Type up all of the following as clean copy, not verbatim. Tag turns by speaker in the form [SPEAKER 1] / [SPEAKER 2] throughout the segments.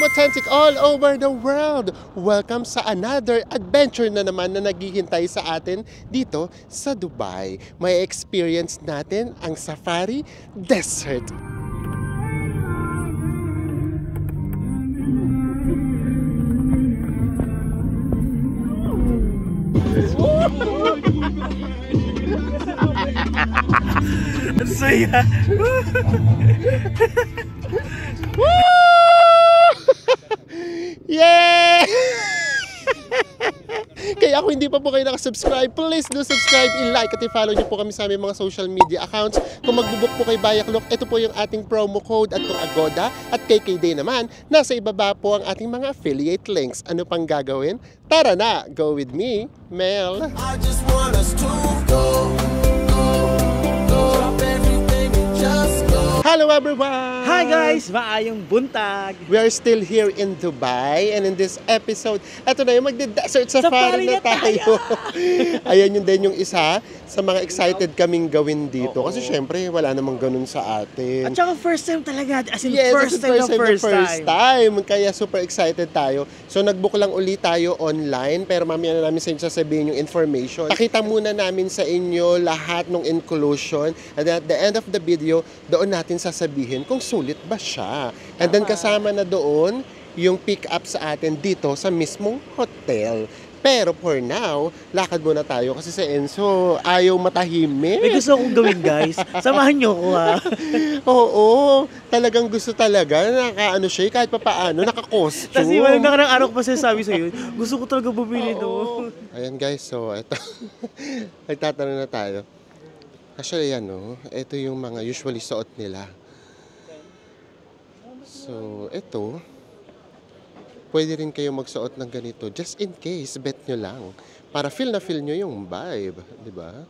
[SPEAKER 1] I'm authentic all over the world. Welcome sa another adventure na naman na naghihintay sa atin dito sa Dubai. May experience natin ang Safari Desert.
[SPEAKER 2] Saya.
[SPEAKER 1] Yeah! Kaya kung hindi pa po kayo nakasubscribe, please do subscribe, i-like at i-follow niyo po kami sa aming mga social media accounts. Kung magbubuk po kay Bayaklok, ito po yung ating promo code, at kung Agoda at KKday naman, nasa ibaba po ang ating mga affiliate links. Ano pang gagawin? Tara na! Go with me, Mel! I just want us to go. Hello everyone!
[SPEAKER 2] Hi guys! Maayong buntag!
[SPEAKER 1] We are still here in Dubai, and in this episode, eto na yung magde-desert safari na tayo. Ayan yun din yung isa sa mga excited kaming gawin dito. Kasi syempre, wala namang ganun sa atin.
[SPEAKER 2] At saka first time talaga. As in,
[SPEAKER 1] yes,
[SPEAKER 2] first time.
[SPEAKER 1] Kaya super excited tayo. So nagbook lang ulit tayo online, pero mamaya na namin sa inyo sasabihin yung information. Pakita muna namin sa inyo lahat ng inclusion, and at the end of the video, doon natin sasabihin kung sulit ba siya. And then kasama na doon yung pick up sa atin dito sa mismong hotel. Pero for now, lakad muna tayo kasi si Enzo ayaw matahimik.
[SPEAKER 2] May gusto akong gawin, guys. Samahan nyo ko, ha?
[SPEAKER 1] Oo, talagang gusto talaga. Nakaano siya, kahit papaano, naka-costume.
[SPEAKER 2] Kasi walang nakarang araw ko pa sinasabi sa'yo, gusto ko talaga bumili doon.
[SPEAKER 1] Ayan guys, so ito. Nagtatanong na tayo. Actually, ito yung mga usually suot nila. So, ito, pwede rin kayo magsuot ng ganito. Just in case, bet nyo lang. Para feel na feel nyo yung vibe. Diba?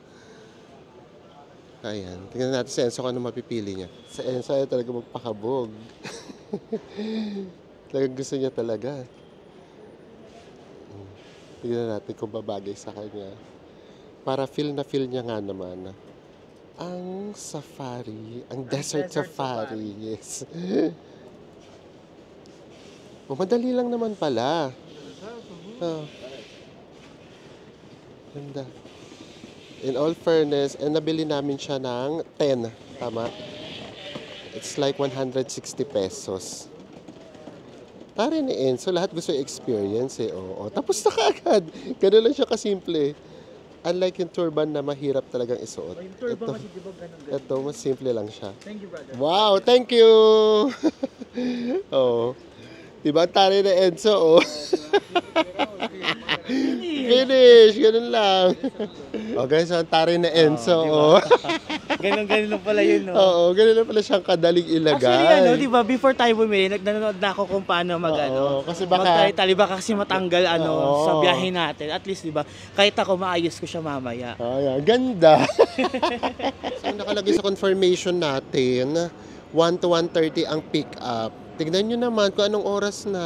[SPEAKER 1] Ayan. Tingnan natin si Enzo kung ano mapipili niya. Si Enzo ay talaga magpakabog. Talagang gusto niya talaga. Tingnan natin kung babagay sa kanya. Para feel na feel niya nga naman. Ang safari, ang desert safari. Yes. Madali lang naman pala. Ganda. In all fairness, nabili namin siya ng 10. Tama? It's like 160 pesos. Tari ni Enzo, lahat gusto i-experience eh. Oo. Tapos na kaagad. Ganun lang siya kasimple. Unlike yung turban na mahirap talagang isuot.
[SPEAKER 2] Yung turban kasi diba ganun.
[SPEAKER 1] Ito, mas simple lang siya.
[SPEAKER 2] Thank you, brother.
[SPEAKER 1] Wow, thank you! Oo. Diba ang tari na Enzo, oh. Finish! Ganun lang. Oh guys, ang tari na Enzo, oh.
[SPEAKER 2] Ganun lang pala yun, no?
[SPEAKER 1] Oo, ganun lang pala siyang kadaling ilagay.
[SPEAKER 2] Actually, diba, before tayo bumili, nanonood na ako kung paano
[SPEAKER 1] kasi baka
[SPEAKER 2] magtali, baka kasi matanggal, sa biyahe natin. At least, diba, kahit ako, maayos ko siya mamaya.
[SPEAKER 1] Ayan, ganda. So, nakalagay sa confirmation natin, 1 to 1:30 ang pick up. Tignan nyo naman kung anong oras na.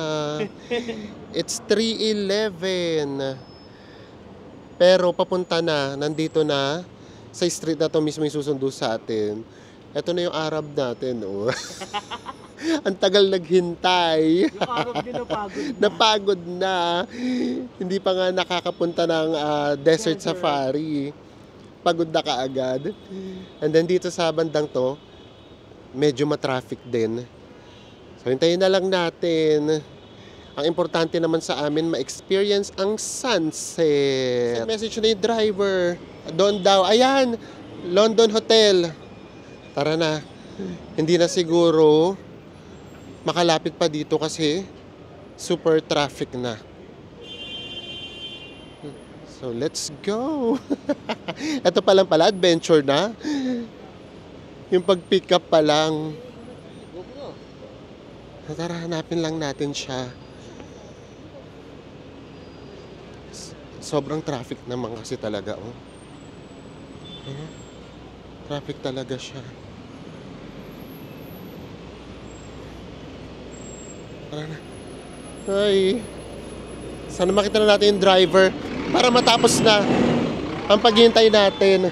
[SPEAKER 1] It's 3:11. Pero papunta na, nandito na, sa street na to mismo yung susundo sa atin. Ito na yung Arab natin, oh. Ang tagal naghintay.
[SPEAKER 2] Yung Arab din napagod na.
[SPEAKER 1] Napagod na. Hindi pa nga nakakapunta ng desert safari. Pagod na kaagad. And then dito sa bandang to, medyo matraffic din. So hintayin na lang natin. Ang importante naman sa amin, ma-experience ang sunset. Message na yung driver. Doon daw. Ayan, London Hotel. Tara na. Hindi na siguro makalapit pa dito kasi super traffic na. So let's go. Ito pa lang pala, adventure na. Yung pag-pick up pa lang. Tara, hanapin lang natin siya. Sobrang traffic naman kasi talaga, oh. Traffic talaga siya. Tara na. Ay. Sana makita na natin yung driver para matapos na ang paghihintay natin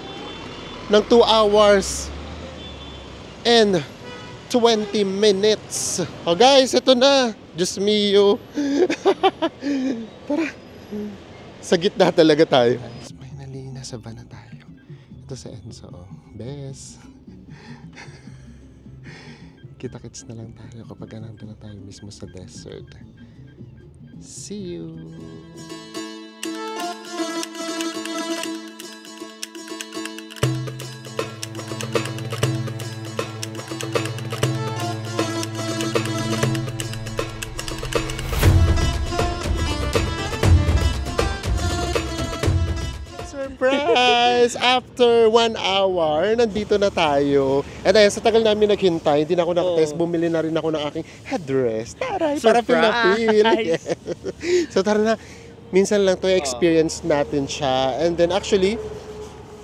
[SPEAKER 1] ng 2 hours and 20 minutes. Oh guys, ito na. Diyos mio. Tara. Sa gitna talaga tayo. Finally, nasa van na tayo. Ito sa Enzo. Bes. Kita-kits na lang tayo kapag nandun na tayo mismo sa desert. See you! Surprise! After 1 hour, nandito na tayo. At ayun, sa tagal namin naghintay, hindi na ako nakatest, bumili na rin ako ng aking headdress. Taray, para feel na feel. Yes. So tara na, minsan lang to experience natin siya. And then actually,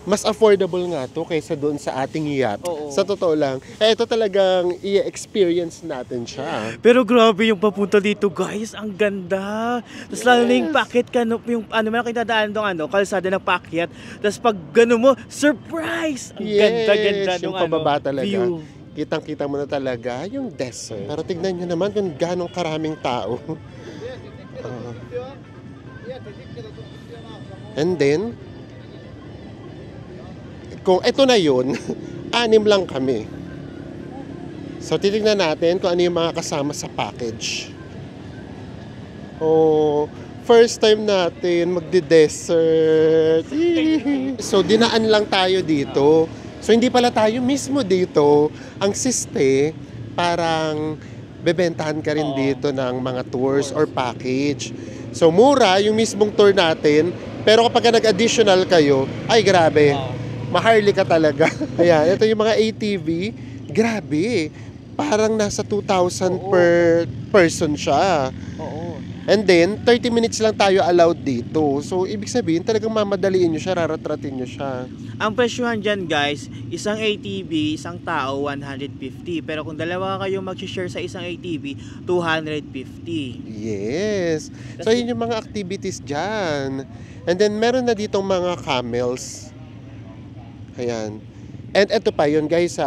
[SPEAKER 1] mas affordable nga to kaysa doon sa ating yacht. Sa totoo lang. Eh, ito talagang i-experience natin siya.
[SPEAKER 2] Pero grabe yung papunta dito, guys. Ang ganda. Tapos lalo na yung packet ka, yung meron kayo dadaan doon, kalsada ng packet. Tapos pag gano'n mo, surprise! Ang ganda-ganda
[SPEAKER 1] yung pababa talaga. View. Kitang-kita mo na talaga yung desert. Pero tignan nyo naman kung gano'ng karaming tao. And then, kung ito na yun, 6 lang kami. So, titignan natin kung ano yung mga kasama sa package. First time natin magde-desert. So, dinaan lang tayo dito. So, hindi pala tayo mismo dito. Ang siste, parang bebentahan ka rin dito ng mga tours or package. So, mura yung mismong tour natin. Pero kapag nag-additional kayo, ay grabe. Maharli ka talaga. Ayan, ito yung mga ATV. Grabe. Parang nasa 2,000 per person siya. And then, 30 minutes lang tayo allowed dito. So, ibig sabihin, talagang mamadaliin nyo siya, raratratin nyo siya.
[SPEAKER 2] Ang presyuhan dyan, guys, isang ATV, isang tao, 150. Pero kung dalawa kayo mag-share sa isang ATV, 250.
[SPEAKER 1] Yes. So, yun yung mga activities dyan. And then, meron na ditong mga camels. Ayan. And eto pa yun, guys,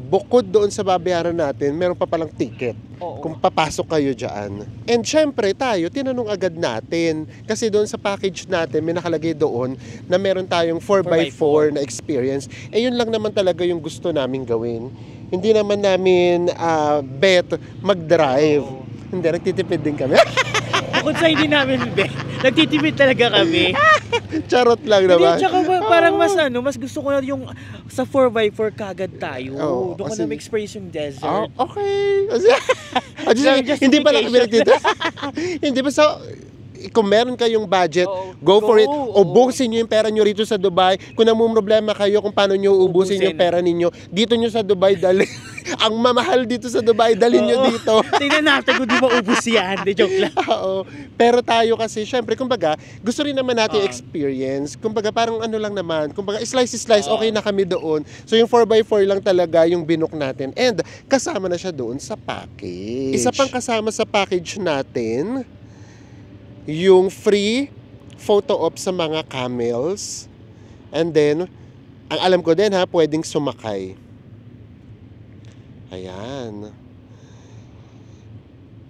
[SPEAKER 1] bukod doon sa babayaran natin, meron pa palang ticket. Kung papasok kayo dyan. And syempre tayo, tinanong agad natin. Kasi doon sa package natin, may nakalagay doon na meron tayong 4x4 na experience. Eh yun lang naman talaga yung gusto namin gawin. Hindi naman namin bet mag-drive. Hindi, nagtitipid din kami.
[SPEAKER 2] Bukod sa hindi namin bet, nagtitipid talaga kami.
[SPEAKER 1] Charot lang naman.
[SPEAKER 2] Hindi, tsaka parang mas gusto ko na yung sa 4x4 kagad tayo. Doon ko na ma-experience yung desert.
[SPEAKER 1] Okay. Hindi pala kami nagtitipid. Hindi ba kung meron kayong budget, go for it. Ubusin nyo yung pera nyo rito sa Dubai. Kung namumroblema kayo kung paano nyo ubusin yung pera ninyo, dito nyo sa Dubai dali. Ang mamahal dito sa Dubai, dalhin nyo dito.
[SPEAKER 2] Tingnan natin kung di maubos yan. De joke lang.
[SPEAKER 1] Pero tayo kasi, syempre, kumbaga, gusto rin naman natin experience. Kumbaga, parang ano lang naman. Kumbaga, slice, okay na kami doon. So, yung 4x4 lang talaga yung binook natin. And, kasama na siya doon sa package. Isa pang kasama sa package natin, yung free photo op sa mga camels. And then, ang alam ko din pwedeng sumakay. Ayan.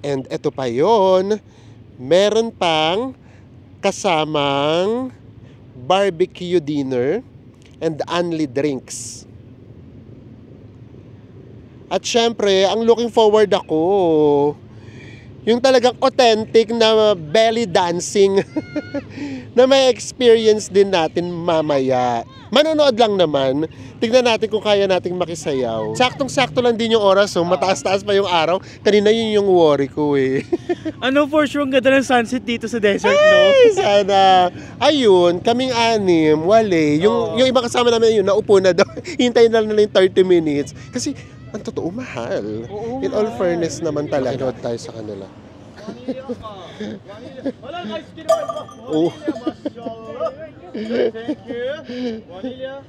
[SPEAKER 1] And eto pa yon, meron pang kasamang barbecue dinner and only drinks. At syempre, ang looking forward ako, yung talagang authentic na belly dancing na may experience din natin mamaya. Manonood lang naman. Tignan natin kung kaya nating makisayaw. Saktong-sakto lang din yung oras. Mataas-taas pa yung araw. Kanina yun yung worry ko eh.
[SPEAKER 2] For sure, ang ganda ng sunset dito sa desert, no?
[SPEAKER 1] Sana. Ayun, kaming 6, wale. Yung iba kasama namin yun, naupo na daw. Hintayin na lang yung 30 minutes. Kasi, ang totoo, mahal. In all fairness naman talaga. Inood tayo sa kanila. Oh.
[SPEAKER 3] Thank you. Vanilla.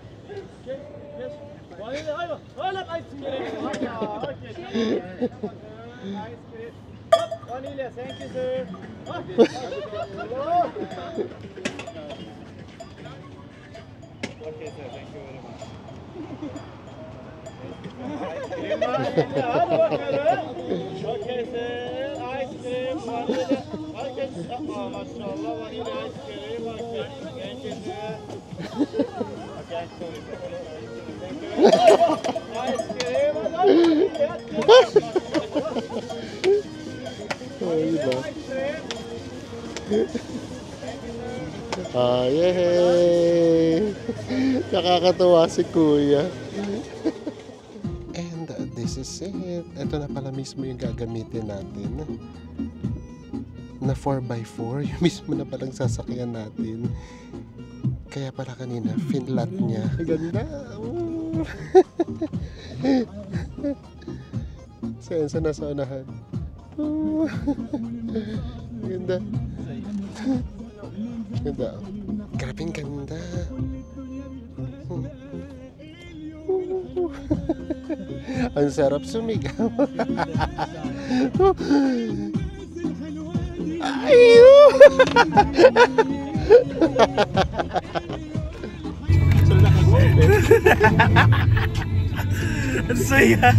[SPEAKER 3] Okay. Yes. Vanilla. Hala, ice cream. Okay. Ice cream. Vanilla. Thank you, sir. Okay, sir. Thank you very much. Okay, sir. Ice cream. Maşallah vanilya ice cream. Thank you.
[SPEAKER 1] Oh, diba? Yay! Nakakatuwa si Kuya. And this is it. Ito na pala mismo yung gagamitin natin. Na 4x4. Yung mismo na palang sasakyan natin. Kaya pala kanina, finlat niya. Ganda. Sensa na sa unahan. Ganda. Ganda. Grabing ganda. Ang sarap sumigaw. Ayun!
[SPEAKER 2] Ang saya.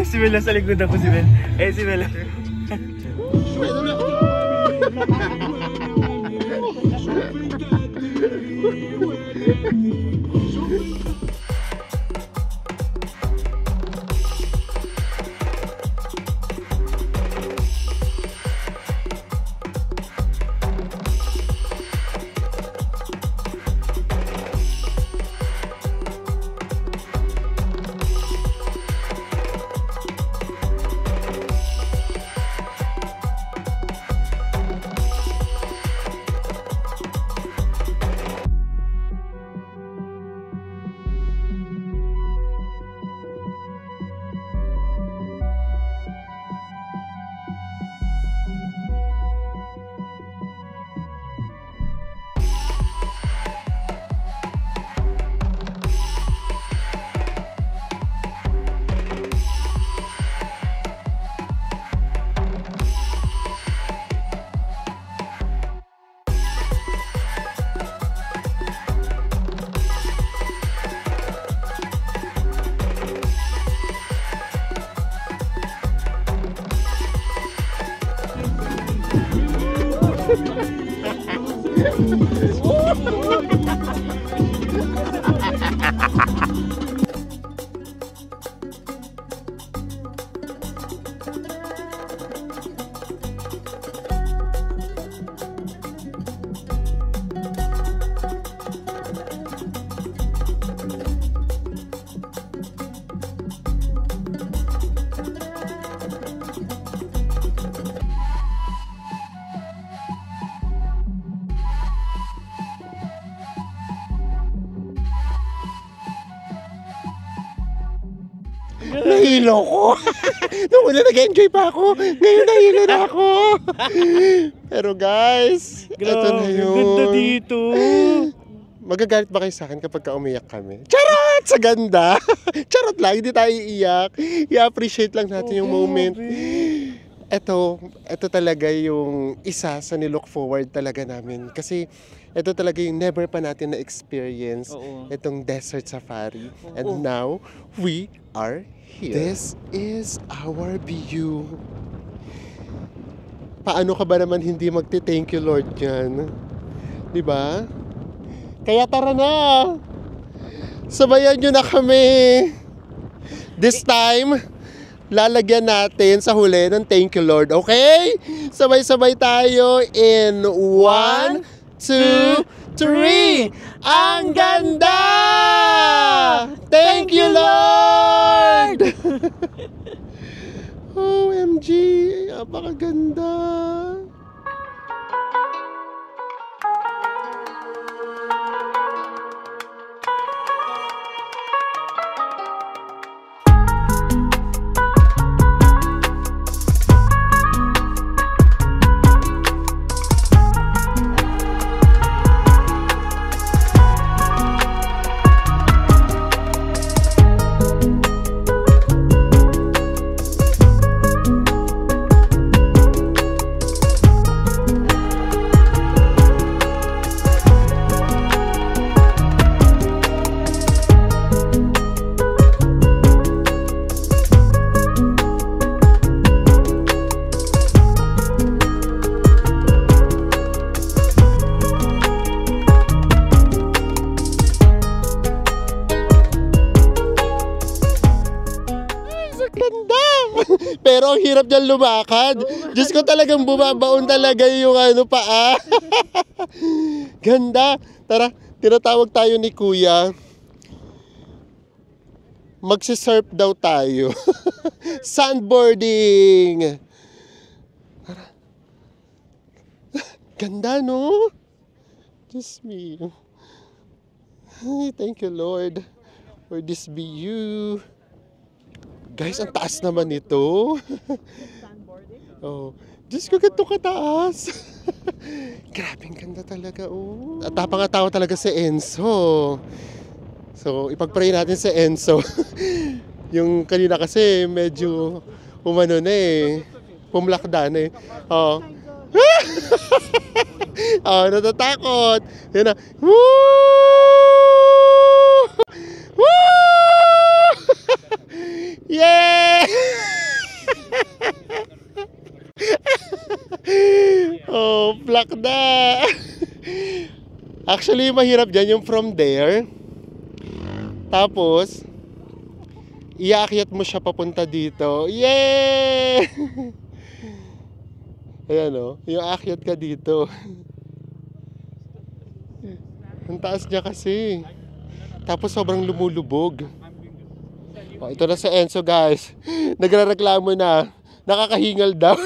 [SPEAKER 2] Si Mel sa likod ako, si Mel. Si Mel.
[SPEAKER 1] Nahilo ko. Nung una nag-enjoy pa ako. Ngayon nahilo na ako. Pero guys, ito na yun.
[SPEAKER 2] Ganda dito.
[SPEAKER 1] Magagalit ba kayo sa akin kapag umiyak kami? Charot! Sa ganda! Charot lang, hindi tayo iiyak. I-appreciate lang natin yung moment. Ito talaga yung isa sa nilook forward talaga namin. Kasi ito talaga yung never pa natin na-experience. Itong desert safari. And now, we are here. This is our view. Paano ka ba naman hindi magti-thank you Lord yan? Diba? Kaya tara na! Sabayan nyo na kami! This time, lalagyan natin sa huli ng thank you Lord, okay? Sabay-sabay tayo in 1, 2, 3! Ang ganda! Thank you Lord! OMG! Napakaganda! ang hirap dyan lumakad. Diyos ko, talagang bumabaon talaga yung paa. Ganda. Tara, tinatawag tayo ni Kuya. Magsisurf daw tayo. Sandboarding. Tara. Ganda, no? Diyos me. Ay, thank you, Lord, for this view. Guys, ang taas naman ito. Oh, Diyos ko, ganito kataas. Grabe, ang ganda talaga, oh. At tapang-tawa talaga si Enzo. So, ipag-pray natin si Enzo. Yung kanina kasi, medyo umano na eh. Pumlakda na eh. Oh. Oh, natatakot. Yun na. Woo! Woo! Yeah! Oh, plakda. Actually, mahirap dyan yung from there. Tapos, iaakyat mo siya papunta dito. Yeah! Ayan o, yung aakyat ka dito. Ang taas niya kasi. Tapos sobrang lumulubog. Oh, ito na si Enzo, guys. Nagrereklamo na. Nakakahingal daw.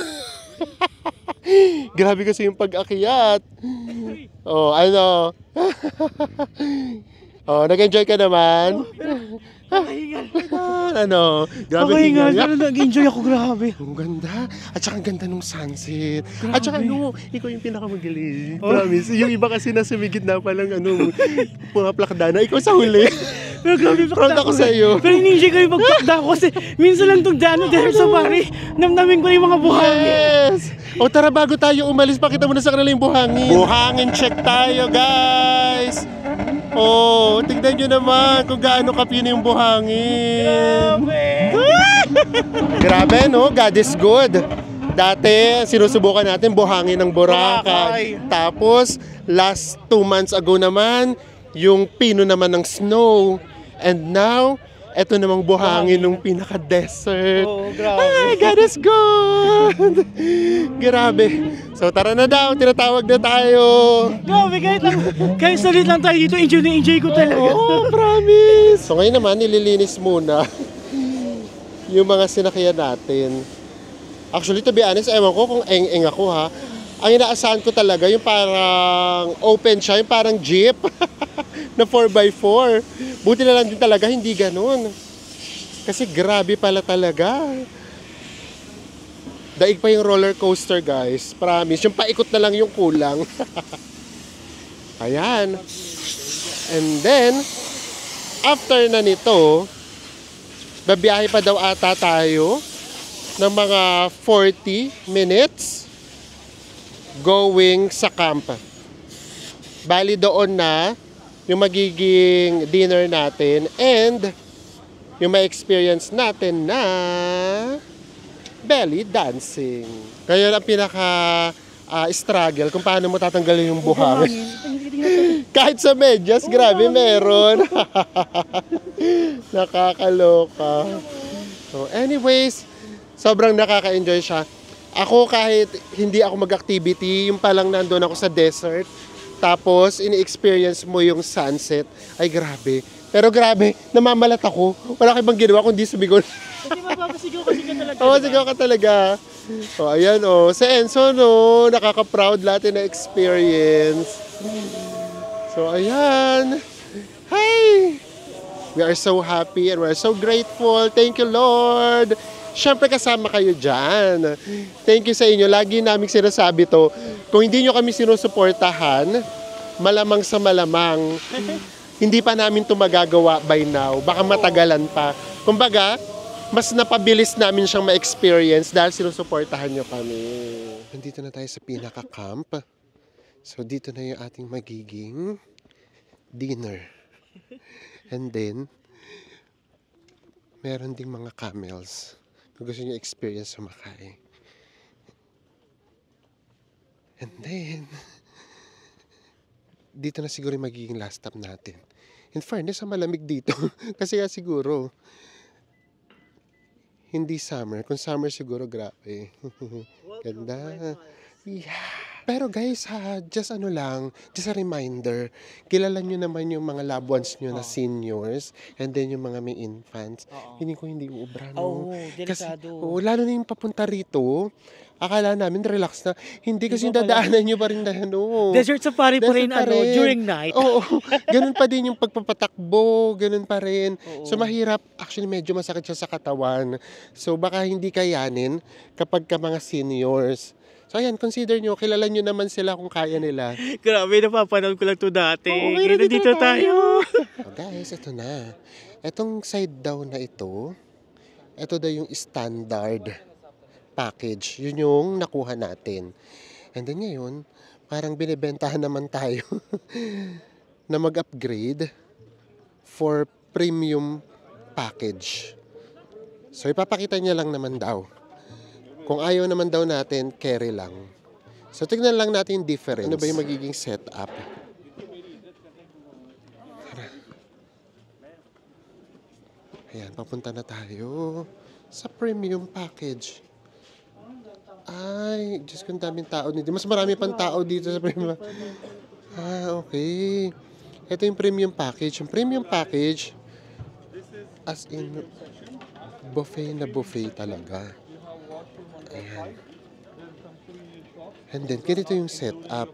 [SPEAKER 1] Grabe kasi yung pag-akyat. Oh, ano? Oh, nag-enjoy ka naman?
[SPEAKER 2] Nakahingal.
[SPEAKER 1] Ano? Grabe
[SPEAKER 2] Nakahingal.
[SPEAKER 1] hingal.
[SPEAKER 2] Pero nag-enjoy ako, grabe.
[SPEAKER 1] Ang ganda. At saka ang ganda ng sunset.
[SPEAKER 2] Grabe.
[SPEAKER 1] At saka ikaw yung pinakamagaling. Promise. Yung iba kasi nasa may gitna pa lang pumapakda na. Ikaw sa huli.
[SPEAKER 2] Pero grabe,
[SPEAKER 1] Proud ako sa iyo.
[SPEAKER 2] Pero in-enjoy ko yung pagpakda ko kasi minsan lang itong desert safari. Namnamin ko yung mga buhangin.
[SPEAKER 1] Yes! O tara, bago tayo umalis, pakita mo na sa kanila yung buhangin. Buhangin check tayo, guys! Oh, tignan nyo naman kung gaano kapino yung buhangin. Grabe, no? God is good. Dati, sinusubukan natin buhangin ng Boracay. Tapos, last 2 months ago naman, yung pino naman ng snow. And now, eto namang buhangin ng pinaka-desert.
[SPEAKER 2] Oo, grabe.
[SPEAKER 1] Ay, God is good! Grabe. So, tara na daw. Tinatawag na tayo.
[SPEAKER 2] Grabe, kahit salit lang tayo dito, enjoy na enjoy ko talaga.
[SPEAKER 1] Oo, promise. So, ngayon naman, nililinis muna yung mga sinakyan natin. Actually, to be honest, ewan ko kung eng-eng ako, ha. Ang inaasahan ko talaga, yung parang open siya, yung parang jeep na 4x4. Buti na lang din talaga, hindi ganun. Kasi grabe pala talaga. Daig pa yung roller coaster, guys. Promise. Yung paikot na lang yung kulang. Ayan. And then, after na nito, babiyahe pa daw ata tayo ng mga 40 minutes going sa camp. Bali doon na yung magiging dinner natin and yung ma-experience natin na belly dancing. Ngayon ang pinaka-struggle kung paano mo tatanggalin yung buhangin. Kahit sa medyas, grabe meron. Nakakaloka. So anyways, sobrang nakaka-enjoy siya. Ako kahit hindi ako mag-activity, yung palang nandun ako sa desert, tapos ini-experience mo yung sunset, ay grabe. Pero grabe, namamalat ako. Wala kayo bang ginawa kundi sumigaw.
[SPEAKER 2] Kasi mapapasigaw kasi ka talaga.
[SPEAKER 1] Oo, sigaw ka talaga. O, ayan o. Sa Enzo, no, nakaka-proud lahat na experience. So, ayan. Hi! We are so happy and we are so grateful. Thank you, Lord. Siyempre kasama kayo dyan. Thank you sa inyo. Lagi namin sinasabi to. Kung hindi nyo kami sinusuportahan, malamang sa malamang, hindi pa namin to magagawa by now. Baka matagalan pa. Kumbaga, mas napabilis namin siyang ma-experience dahil sinusuportahan nyo kami. Nandito na tayo sa pinaka-camp. So, dito na yung ating magiging dinner. And then, meron ding mga camels. Kung gusto nyo experience sumakay. And then, dito na siguro yung magiging last stop natin. In fairness, malamig dito. Kasi nga siguro, Hindi summer. Kung summer siguro, grabe. Ganda. Yeah. Pero guys ha, just ano lang, just a reminder, kilala nyo naman yung mga loved ones nyo na seniors and then yung mga may infants. Hindi ko hindi uubra, no?
[SPEAKER 2] Delikado.
[SPEAKER 1] Lalo na yung papunta rito, akala namin relax na. Hindi kasi yung dadaanan nyo pa rin na ano.
[SPEAKER 2] Desert safari pa rin,
[SPEAKER 1] Desert pa rin.
[SPEAKER 2] during night.
[SPEAKER 1] Oo, ganun pa din yung pagpapatakbo, ganun pa rin.
[SPEAKER 2] Oo.
[SPEAKER 1] So mahirap, actually medyo masakit siya sa katawan. So baka hindi kayanin kapag ka mga seniors. So ayan, consider nyo, kilala nyo naman sila kung kaya nila.
[SPEAKER 2] Grabe, napapanood ko lang to dati.
[SPEAKER 1] Oo,
[SPEAKER 2] Ngayon, nandito tayo.
[SPEAKER 1] So guys, ito na. Itong side down na ito daw yung standard package. Yun yung nakuha natin. And then ngayon, parang binibentahan naman tayo na mag-upgrade for premium package. So ipapakita niya lang naman daw. Kung ayaw naman daw natin, carry lang. So tignan lang natin yung difference. Ano ba yung magiging setup? Ayan, papunta na tayo sa premium package. Ay, Diyos ko, ang daming tao dito. Mas marami pang tao dito sa premium. Okay. Ito yung premium package. Yung premium package, as in, buffet na buffet talaga. Ayan. And then, ganito yung setup.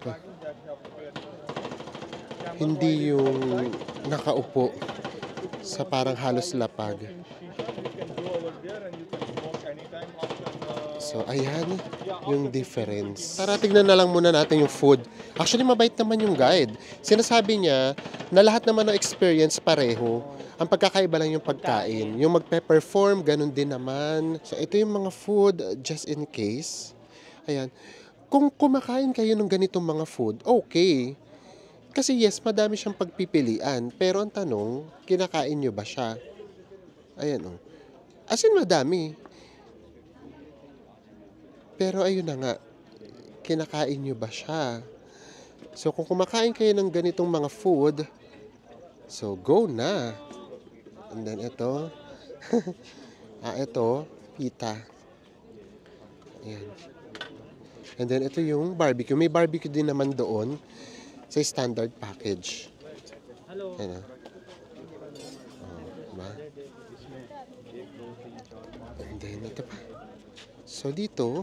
[SPEAKER 1] Hindi yung nakaupo sa parang halos lapag. So, ayan yung difference. Tara, tignan na lang muna natin yung food. Actually, mabait naman yung guide. Sinasabi niya na lahat naman ng experience pareho. Ang pagkakaiba lang yung pagkain. Yung magpe-perform, ganun din naman. So, ito yung mga food just in case. Ayan. Kung kumakain kayo ng ganitong mga food, okay. Kasi yes, madami siyang pagpipilian. Pero ang tanong, kinakain nyo ba siya? Ayan o. As in, madami. Pero ayun na nga, kinakain nyo ba siya? So kung kumakain kayo ng ganitong mga food, so go na. And then ito, ito, pita. Ayan. And then ito yung barbecue. May barbecue din naman doon sa standard package.
[SPEAKER 2] Hello.
[SPEAKER 1] Ayan. Diba? And then ito pa. So dito,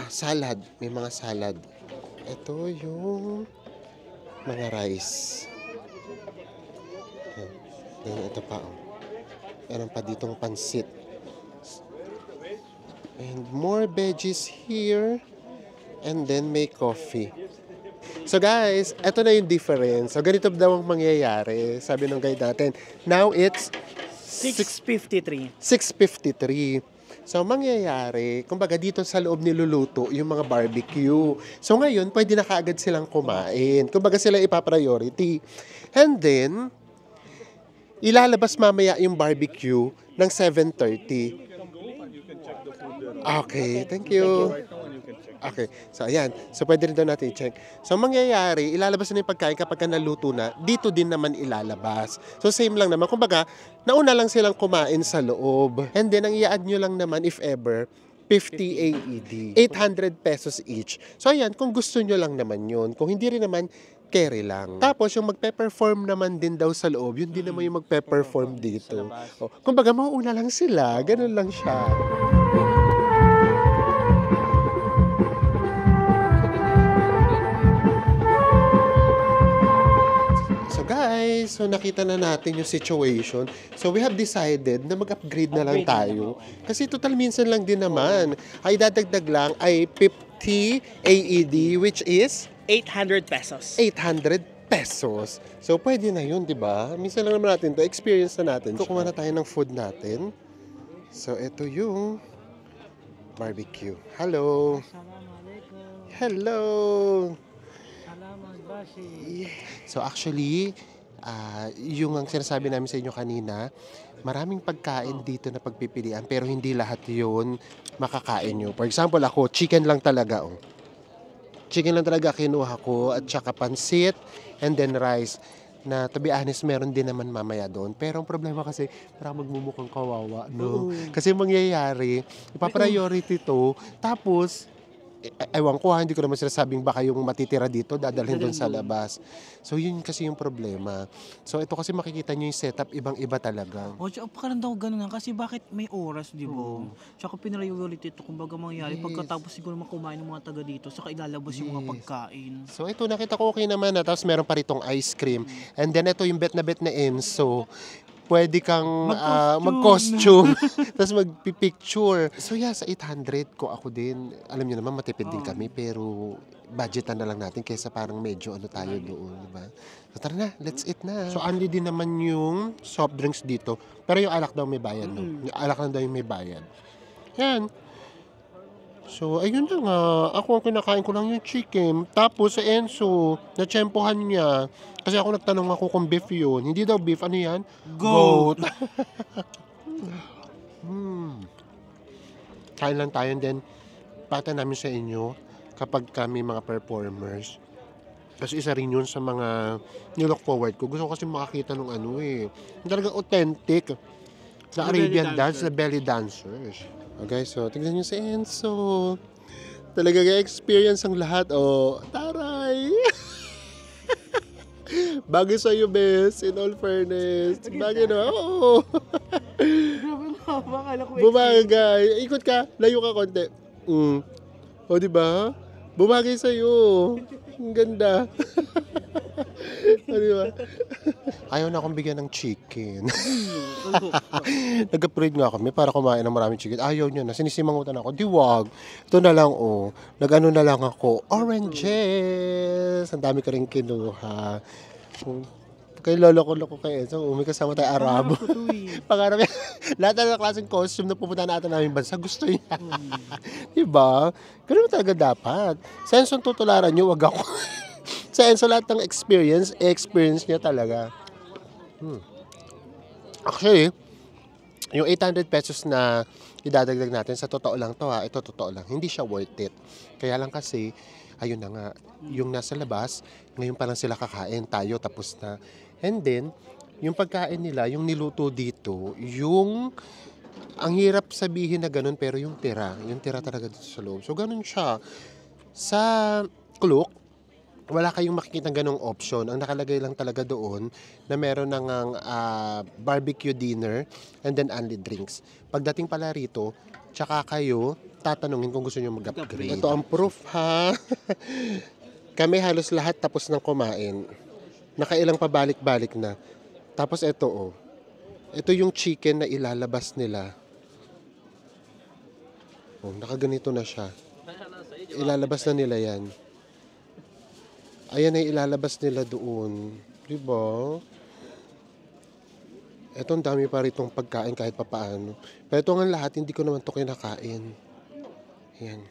[SPEAKER 1] salad. May mga salad. Ito yung mga rice. Then ito pa. Meron pa ditong pansit. And more veggies here. And then may coffee. So guys, ito na yung difference. So ganito daw ang mangyayari. Sabi ng guide natin. Now it's
[SPEAKER 2] 6:53.
[SPEAKER 1] 6:53. So, mangyayari, kumbaga dito sa loob niluluto yung mga barbecue. So, ngayon, pwede na kaagad silang kumain. Kumbaga sila ipa-priority. And then, ilalabas mamaya yung barbecue ng 7:30. Okay, thank you. Okay, so ayan. So, pwede rin daw natin i-check. So, mangyayari, ilalabas na yung pagkain kapag naluto na, dito din naman ilalabas. So, same lang naman. Kumbaga, nauna lang silang kumain sa loob. And then, ang i-add nyo lang naman, if ever, 50 AED. 800 pesos each. So, ayan, kung gusto nyo lang naman yun. Kung hindi rin naman, carry lang. Tapos, yung magpe-perform naman din daw sa loob, yun din naman yung magpe-perform dito. O, kumbaga, mauuna lang sila. Ganun lang siya. Guys, so nakita na natin yung situation. So we have decided na mag-upgrade na lang tayo. Kasi total minsan lang din naman. Ay dadagdag lang ay 50 AED which is
[SPEAKER 2] 800 pesos.
[SPEAKER 1] 800 pesos. So pwede na yun, di ba? Minsan lang naman natin to experience na natin. Kukuha na tayo ng food natin. So ito yung barbecue. Hello. Hello. So actually, yung ang sinasabi namin sa inyo kanina, maraming pagkain dito na pagpipilian pero hindi lahat yun makakain nyo. For example, ako, chicken lang talaga. Chicken lang talaga kinuha ko at saka pansit and then rice. na to be honest, meron din naman mamaya doon. Pero ang problema kasi, parang magmumukhang kawawa, no? Kasi mangyayari, ipapriority to, tapos, ewan ko ha, hindi ko naman sinasabing baka yung matitira dito, dadalhin doon sa labas. So, yun kasi yung problema. So, ito kasi makikita nyo yung setup, ibang-iba talaga.
[SPEAKER 2] O, tsaka parang daw ganun nga. Kasi bakit may oras, di ba? Tsaka pinariority ito, kumbaga mangyari.
[SPEAKER 1] Yes.
[SPEAKER 2] Pagkatapos siguro makumain ng mga taga dito, saka ilalabas yung mga pagkain.
[SPEAKER 1] So, ito, nakita ko okay naman na. Tapos, meron pa ritong ice cream. And then, ito yung bet na Enzo. Pwede kang mag-costume. Tapos magpipicture. So yeah, sa 800 ko ako din. Alam niyo naman, matipid din kami. Pero budgetan na lang natin kaysa parang medyo ano tayo doon. Diba? So tara na, let's eat na. So only din naman yung soft drinks dito. Pero yung alak daw may bayad. No? Yung alak lang daw yung may bayad. Yan. So, ayun na nga. Ako ang kinakain ko lang yung chicken. Tapos sa Enzo, natsyempohan niya. Kasi ako nagtanong ako kung beef yun. Hindi daw beef. Ano yan? Goat. Kain lang tayo. And then, pata namin sa inyo kapag kami mga performers. Kasi isa rin yun sa mga nilook forward ko. Gusto ko kasi makakita ng ano eh. Talagang authentic. Sa Arabian dance, the belly dancers. Okay, so tignan nyo si Enzo. Talaga experience ang lahat. Oh, taray! Bagay sa'yo, bes. In all fairness. Bagay na. Oo. Bumagay. Ikot ka. Layo ka konti. O, diba? Bumagay sa'yo. Ang ganda. O, diba? Ayaw na akong bigyan ng chicken. Nag-upgrade nga kami para kumain ng maraming chicken. Ayaw niya na. Sinisimangutan ako. Di wag. Ito na lang, oh. Nag-ano na lang ako. Oranges. Ang dami ko rin kinuha. Kay lolo ko kay Enzo. May kasama tayo Arabo. Pangarap yan. Lahat na klaseng costume na pupunta natin namin bansa. Gusto niya. Diba? Ganun talaga dapat. Sa Enzo tutularan niyo, wag ako. Sa Enzo lahat ng experience niya talaga. Actually, yung 800 pesos na idadagdag natin, sa totoo lang to ha, ito totoo lang, hindi siya worth it. Kaya lang kasi, ayun na nga, yung nasa labas, ngayon pa lang sila kakain, tayo tapos na. And then, yung pagkain nila, yung niluto dito, yung, ang hirap sabihin na ganun, pero yung tira talaga dito sa loob. So, ganun siya. Sa Klook, wala kayong makikita ganong option. Ang nakalagay lang talaga doon na meron ng barbecue dinner and then only drinks. Pagdating pala rito, tsaka kayo tatanungin kung gusto nyo mag-upgrade. Ito ang proof ha. Kami halos lahat tapos ng kumain. Nakailang pabalik-balik na. Tapos ito oh. Ito yung chicken na ilalabas nila. Oh, nakaganito na siya. Ilalabas na nila yan. Ayan ay ilalabas nila doon. Diba? Ito ang dami pa ritong pagkain kahit papaano. Pero ito nga lahat, hindi ko naman ito kinakain. Ayan.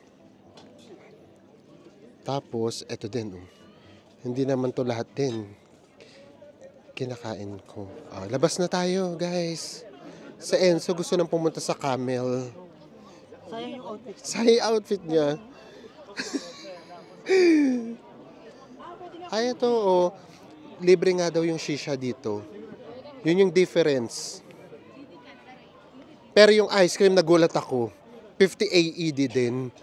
[SPEAKER 1] Tapos, ito din. Oh. Hindi naman to lahat din kinakain ko. Labas na tayo, guys. Sa Enzo, gusto nang pumunta sa Camel.
[SPEAKER 2] Sayang yung outfit.
[SPEAKER 1] Sayang yung outfit niya. Ay, ito, oh. Libre nga daw yung shisha dito. Yun yung difference. Pero yung ice cream, nagulat ako. 50 AED din.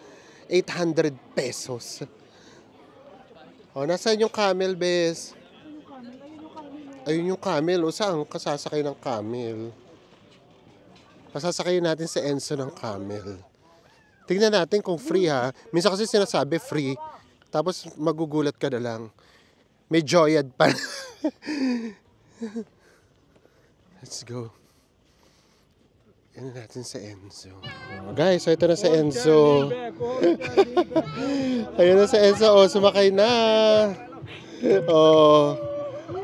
[SPEAKER 1] 800 pesos. Oh, nasaan yung camel, bes? Ayun yung camel. O, saan kasasakay ng camel? Pasasakay natin sa Enzo ng camel. Tingnan natin kung free, ha? Minsan kasi sinasabi free. Tapos magugulat ka na lang. May joyad pa. Let's go. Yan natin sa Enzo. Guys, so ito na sa Enzo. Ayun na sa Enzo. Oh, sumakay na. Oh.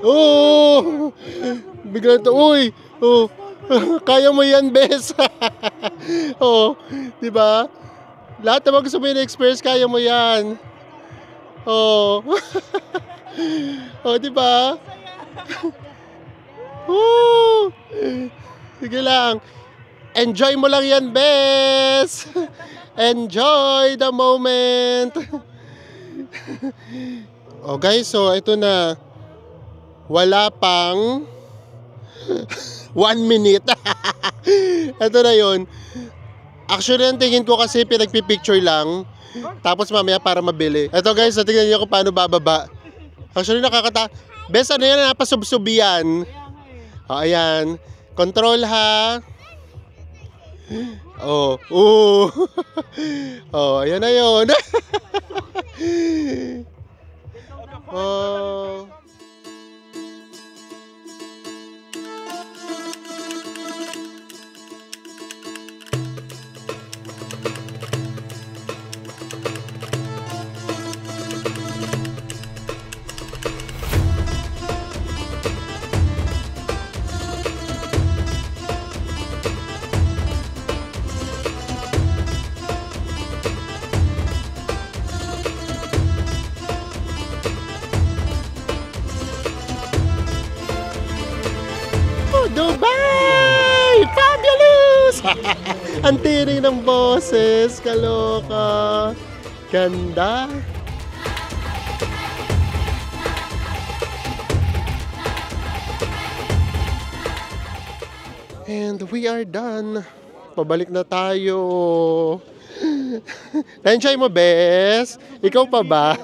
[SPEAKER 1] Oh! Bigla ito. Uy! Oh. Kaya mo yan, bes. Oh. Diba? Lahat naman gusto mo yung experience, kaya mo yan. Oh. Oh, diba? Woo! Sige lang. Enjoy mo lang yan, bes. Enjoy the moment. Oh, guys, so ito na. Wala pang 1 minute. Ito na yun. Actually, ang tingin ko kasi pinagpipicture lang. Tapos mamaya para mabili. Ito guys, tingnan niyo kung paano bababa. Actually, Bes, ano yan? Napasubsub yan. O, ayan. Control ha. Oh, oh, ayan na yun. Oh. Dubai! Fabulous! Ang tiring ng boses, kaloka. Ganda. And we are done. Pabalik na tayo. Na-enjoy mo, Bes? Ikaw pa ba?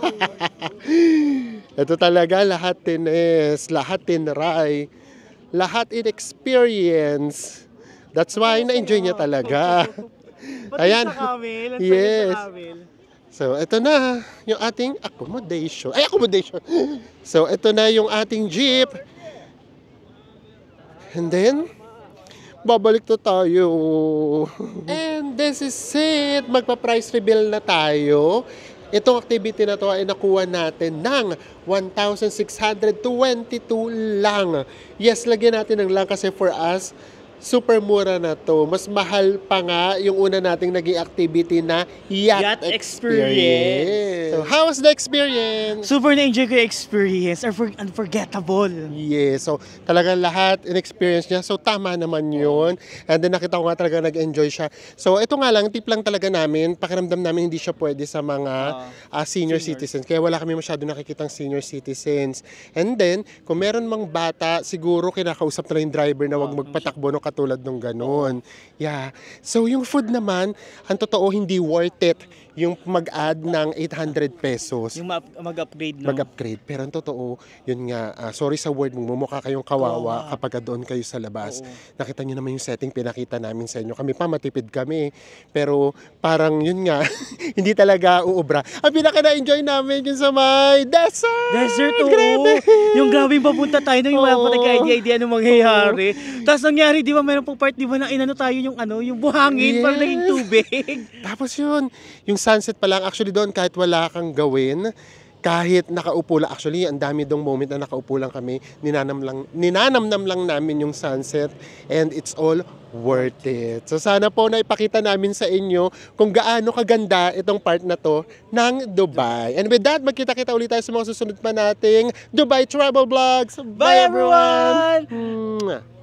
[SPEAKER 1] Ito talaga, lahat tines, lahat tinry, lahat in-experience. That's why na-enjoy niya talaga. Ayan. Yes. So, ito na yung ating accommodation. Ay, accommodation! So, ito na yung ating jeep. And then, babalik to tayo. And this is it. Magpa-price reveal na tayo. Itong activity na to ay nakuha natin ng 1,622 lang. Yes, lagyan natin ng lang kasi for us, super mura na to. Mas mahal pa nga yung una nating naging activity na yacht experience. So, how was the experience?
[SPEAKER 2] Super na-enjoy ko yung experience. Unforgettable.
[SPEAKER 1] Yes. So, talagang lahat in-experience niya. So, tama naman yun. And then, nakita ko nga talaga nag-enjoy siya. So, ito nga lang, tip lang talaga namin. Pakiramdam namin hindi siya pwede sa mga senior citizens. Kaya wala kami masyado nakikitang senior citizens. And then, kung meron mang bata, siguro kinakausap na lang yung driver na wag magpatakbo no katulad nung ganun. Yeah. So, yung food naman, ang totoo, hindi worth it yung mag-add ng 800 pesos.
[SPEAKER 2] Yung mag-upgrade, no?
[SPEAKER 1] Mag-upgrade. Pero ang totoo, yun nga, sorry sa word mo, mukha kayong kawawa kapag doon kayo sa labas.
[SPEAKER 2] Oo.
[SPEAKER 1] Nakita nyo naman yung setting pinakita namin sa inyo. Kami pa, matipid kami. Pero parang yun nga, hindi talaga uubra. Ang pinaka-na-enjoy namin yung sa may desert!
[SPEAKER 2] Desert, oo.
[SPEAKER 1] Grabe!
[SPEAKER 2] Yung grabe papunta tayo nung wala pa nagka-idea anong mangyayari. Tapos nangyari, di ba, meron pong part, di ba, na inano tayo yung yung buhangin, parang naging tubig.
[SPEAKER 1] Tapos yun, yung sunset pa lang, actually doon, kahit wala kang gawin, kahit nakaupo lang, actually, ang dami dong moment na nakaupo lang kami, ninanamnam lang namin yung sunset, and it's all worth it. So sana po na ipakita namin sa inyo kung gaano kaganda itong part na to ng Dubai. And with that, magkita-kita ulit tayo sa mga susunod pa nating Dubai Travel Vlogs.
[SPEAKER 2] Bye, everyone!
[SPEAKER 1] Mwah!